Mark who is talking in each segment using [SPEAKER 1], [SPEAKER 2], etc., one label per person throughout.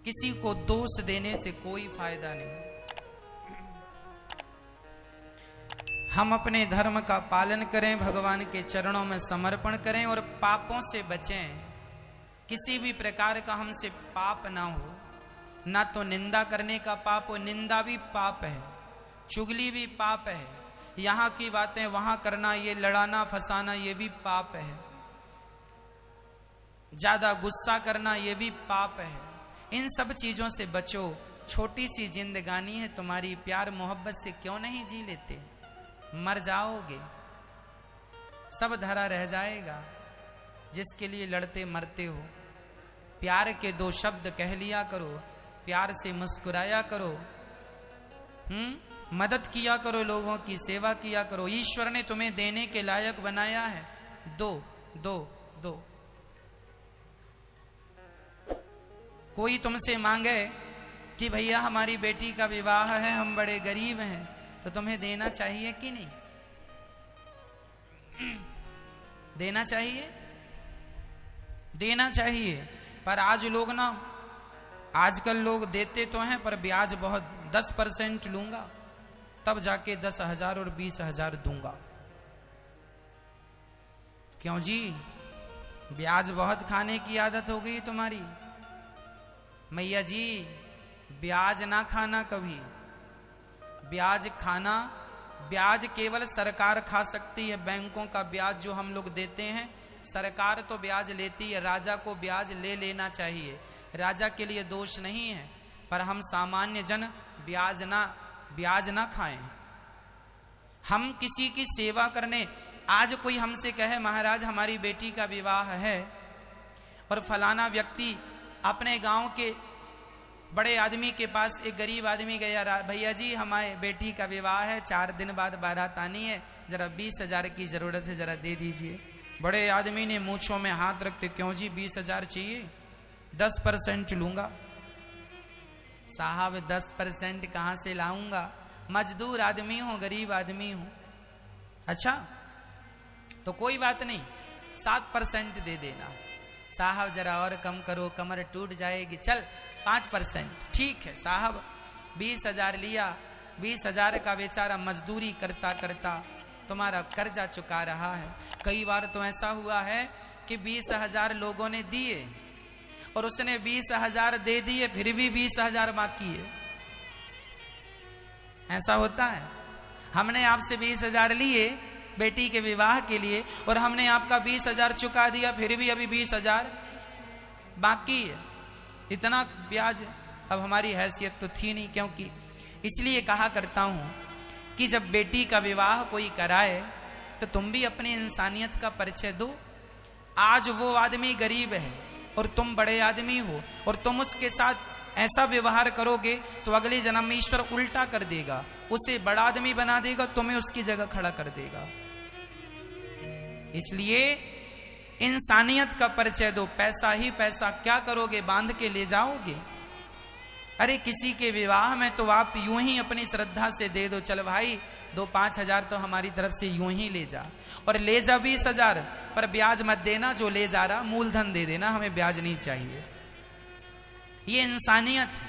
[SPEAKER 1] किसी को दोष देने से कोई फायदा नहीं। हम अपने धर्म का पालन करें, भगवान के चरणों में समर्पण करें और पापों से बचें। किसी भी प्रकार का हमसे पाप ना हो, ना तो निंदा करने का पाप हो, निंदा भी पाप है, चुगली भी पाप है, यहाँ की बातें वहां करना, ये लड़ाना फंसाना ये भी पाप है, ज्यादा गुस्सा करना ये भी पाप है। इन सब चीजों से बचो। छोटी सी जिंदगानी है तुम्हारी, प्यार मोहब्बत से क्यों नहीं जी लेते? मर जाओगे, सब धरा रह जाएगा। जिसके लिए लड़ते मरते हो, प्यार के दो शब्द कह लिया करो, प्यार से मुस्कुराया करो, मदद किया करो, लोगों की सेवा किया करो। ईश्वर ने तुम्हें देने के लायक बनाया है, दो दो दो। कोई तुमसे मांगे कि भैया हमारी बेटी का विवाह है, हम बड़े गरीब हैं, तो तुम्हें देना चाहिए कि नहीं? देना चाहिए, देना चाहिए। पर आज लोग ना, आजकल लोग देते तो हैं पर ब्याज बहुत, 10% लूंगा तब जाके 10,000 और 20,000 दूंगा। क्यों जी? ब्याज बहुत खाने की आदत हो गई तुम्हारी। मैया जी ब्याज ना खाना कभी। ब्याज खाना, ब्याज केवल सरकार खा सकती है। बैंकों का ब्याज जो हम लोग देते हैं, सरकार तो ब्याज लेती है, राजा को ब्याज ले लेना चाहिए, राजा के लिए दोष नहीं है। पर हम सामान्य जन ब्याज ना खाएं। हम किसी की सेवा करने, आज कोई हमसे कहे महाराज हमारी बेटी का विवाह है और फलाना व्यक्ति अपने गांव के बड़े आदमी के पास, एक गरीब आदमी गया, भैया जी हमारे बेटी का विवाह है, 4 दिन बाद बारात आनी है, जरा 20,000 की जरूरत है, जरा दे दीजिए। बड़े आदमी ने मूंछों में हाथ रखते, क्यों जी 20,000 चाहिए? 10% लूंगा। साहब 10% कहां से लाऊंगा? मजदूर आदमी हूं, गरीब आदमी हूं। अच्छा तो कोई बात नहीं, 7% दे देना। साहब जरा और कम करो, कमर टूट जाएगी। चल 5%। ठीक है साहब, 20,000 लिया। 20,000 का बेचारा मजदूरी करता करता तुम्हारा कर्जा चुका रहा है। कई बार तो ऐसा हुआ है कि 20,000 लोगों ने दिए और उसने 20,000 दे दिए, फिर भी 20,000 बाकी है। ऐसा होता है। हमने आपसे 20,000 लिए बेटी के विवाह के लिए और हमने आपका 20,000 चुका दिया, फिर भी अभी 20,000 बाकी है। इतना ब्याज। अब हमारी हैसियत तो थी नहीं, क्योंकि इसलिए कहा करता हूं कि जब बेटी का विवाह कोई कराए तो तुम भी अपनी इंसानियत का परिचय दो। आज वो आदमी गरीब है और तुम बड़े आदमी हो और तुम उसके साथ ऐसा व्यवहार करोगे तो अगले जन्म में ईश्वर उल्टा कर देगा, उसे बड़ा आदमी बना देगा, तुम्हें उसकी जगह खड़ा कर देगा। इसलिए इंसानियत का परिचय दो। पैसा ही पैसा क्या करोगे? बांध के ले जाओगे? अरे किसी के विवाह में तो आप यूं ही अपनी श्रद्धा से दे दो, चल भाई 2-5,000 तो हमारी तरफ से यूं ही ले जा, और ले जा 20,000, पर ब्याज मत देना। जो ले जा रहा मूलधन दे देना, हमें ब्याज नहीं चाहिए। ये इंसानियत है।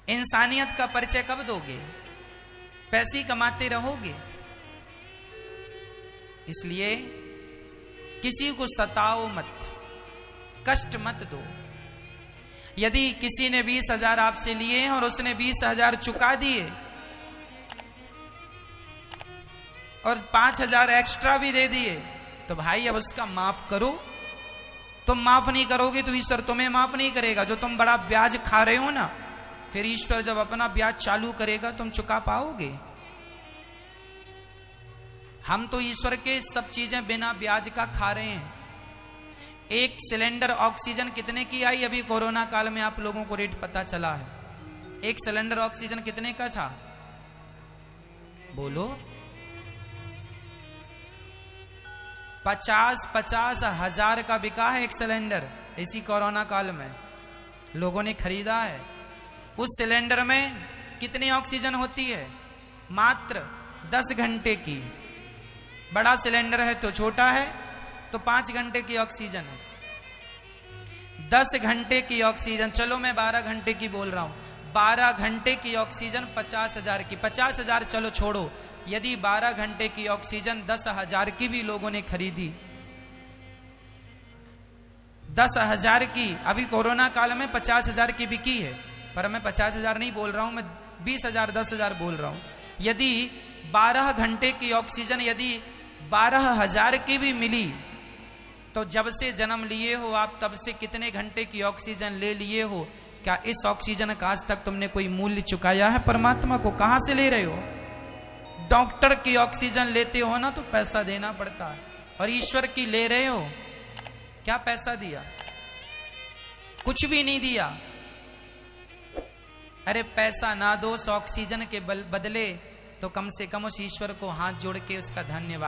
[SPEAKER 1] इंसानियत का परिचय कब दोगे? पैसे कमाते रहोगे। इसलिए किसी को सताओ मत, कष्ट मत दो। यदि किसी ने 20,000 आपसे लिए हैं और उसने 20,000 चुका दिए और 5,000 एक्स्ट्रा भी दे दिए, तो भाई अब उसका माफ करो। तुम माफ नहीं करोगे तो ईश्वर तुम्हें माफ नहीं करेगा। जो तुम बड़ा ब्याज खा रहे हो ना, फिर ईश्वर जब अपना ब्याज चालू करेगा तुम चुका पाओगे? हम तो ईश्वर के सब चीजें बिना ब्याज का खा रहे हैं। एक सिलेंडर ऑक्सीजन कितने की आई? अभी कोरोना काल में आप लोगों को रेट पता चला है। एक सिलेंडर ऑक्सीजन कितने का था? बोलो। 50 हजार का बिका है एक सिलेंडर। इसी कोरोना काल में लोगों ने खरीदा है। उस सिलेंडर में कितनी ऑक्सीजन होती है? मात्र 10 घंटे की। बड़ा सिलेंडर है तो छोटा है तो 5 घंटे की ऑक्सीजन है। 10 घंटे की ऑक्सीजन, चलो मैं 12 घंटे की बोल रहा हूं, 12 घंटे की ऑक्सीजन 50,000 की, 50,000 चलो छोड़ो, यदि 12 घंटे की ऑक्सीजन 10,000 की भी लोगों ने खरीदी, 10,000 की, अभी कोरोना काल में 50,000 की बिकी है, पर मैं 50,000 नहीं बोल रहा हूं, मैं 20,000 10,000 बोल रहा हूं। यदि 12 घंटे की ऑक्सीजन यदि 12,000 की भी मिली, तो जब से जन्म लिए हो आप तब से कितने घंटे की ऑक्सीजन ले लिए हो? क्या इस ऑक्सीजन का आज तक तुमने कोई मूल्य चुकाया है परमात्मा को? कहां से ले रहे हो? डॉक्टर की ऑक्सीजन लेते हो ना तो पैसा देना पड़ता है, और ईश्वर की ले रहे हो, क्या पैसा दिया? कुछ भी नहीं दिया। अरे पैसा ना दो, उस ऑक्सीजन के बदले तो कम से कम उस ईश्वर को हाथ जोड़ के उसका धन्यवाद